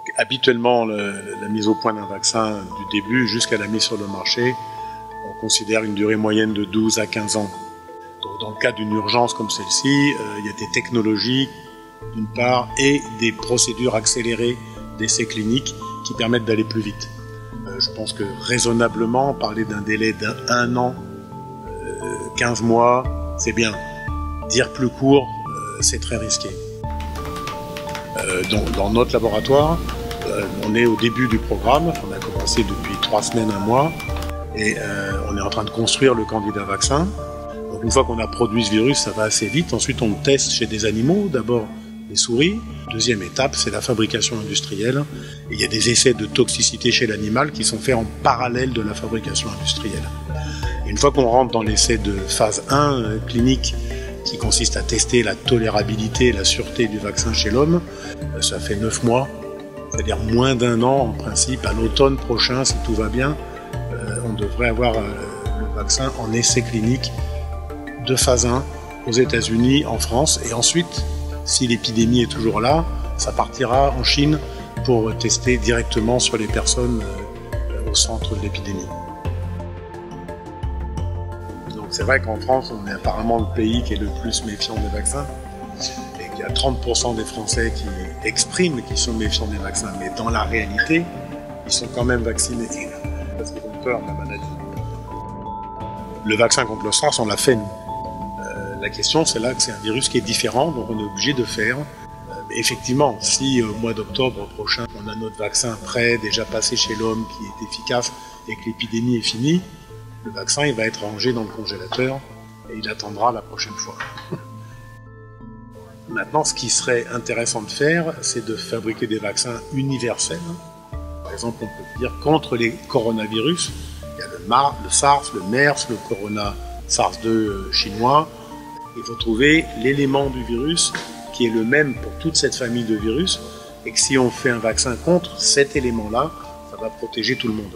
Donc, habituellement, la mise au point d'un vaccin du début jusqu'à la mise sur le marché, on considère une durée moyenne de 12 à 15 ans. Donc, dans le cas d'une urgence comme celle-ci, il y a des technologies, d'une part, et des procédures accélérées d'essais cliniques qui permettent d'aller plus vite. Je pense que raisonnablement, parler d'un délai d'un an, 15 mois, c'est bien. Dire plus court, c'est très risqué. Dans notre laboratoire, on est au début du programme, on a commencé depuis 3 semaines, 1 mois, et on est en train de construire le candidat vaccin. Donc une fois qu'on a produit ce virus, ça va assez vite. Ensuite, on le teste chez des animaux, d'abord les souris. Deuxième étape, c'est la fabrication industrielle. Et il y a des essais de toxicité chez l'animal qui sont faits en parallèle de la fabrication industrielle. Et une fois qu'on rentre dans l'essai de phase 1 clinique, qui consiste à tester la tolérabilité et la sûreté du vaccin chez l'homme, ça fait 9 mois, c'est-à-dire moins d'1 an en principe. À l'automne prochain, si tout va bien, on devrait avoir le vaccin en essai clinique de phase 1 aux États-Unis, en France, et ensuite, si l'épidémie est toujours là, ça partira en Chine pour tester directement sur les personnes au centre de l'épidémie. Donc c'est vrai qu'en France, on est apparemment le pays qui est le plus méfiant des vaccins, et qu'il y a 30% des Français qui expriment qu'ils sont méfiants des vaccins, mais dans la réalité, ils sont quand même vaccinés, parce qu'ils ont peur de la maladie. Le vaccin contre le SARS, on l'a fait nous. La question, c'est là que c'est un virus qui est différent, donc on est obligé de faire. Effectivement, si au mois d'octobre prochain, on a notre vaccin prêt, déjà passé chez l'homme, qui est efficace, et que l'épidémie est finie, le vaccin il va être rangé dans le congélateur et il attendra la prochaine fois. Maintenant, ce qui serait intéressant de faire, c'est de fabriquer des vaccins universels. Par exemple, on peut dire contre les coronavirus, il y a le SARS, le MERS, le corona SARS-2 chinois. Il faut trouver l'élément du virus qui est le même pour toute cette famille de virus, et que si on fait un vaccin contre cet élément-là, ça va protéger tout le monde.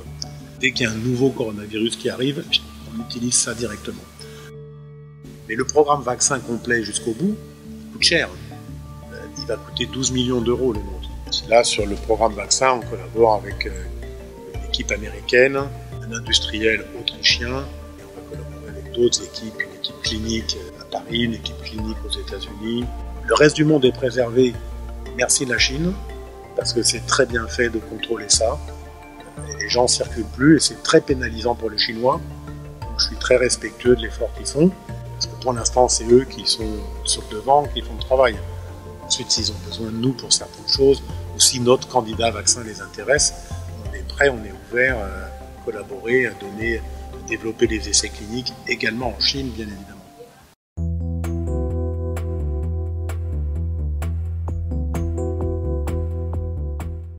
Dès qu'il y a un nouveau coronavirus qui arrive, on utilise ça directement. Mais le programme vaccin complet jusqu'au bout coûte cher. Il va coûter 12 millions d'euros le nôtre. Là, sur le programme vaccin, on collabore avec une équipe américaine, un industriel autrichien, et on va collaborer avec d'autres équipes, une équipe clinique à Paris, une équipe clinique aux États-Unis. Le reste du monde est préservé, merci la Chine, parce que c'est très bien fait de contrôler ça. Et les gens ne circulent plus et c'est très pénalisant pour les Chinois. Donc je suis très respectueux de l'effort qu'ils font, parce que pour l'instant c'est eux qui sont sur le devant, qui font le travail. Ensuite, s'ils ont besoin de nous pour certaines choses, ou si notre candidat vaccin les intéresse, on est prêt, on est ouvert à collaborer, à développer des essais cliniques, également en Chine bien évidemment.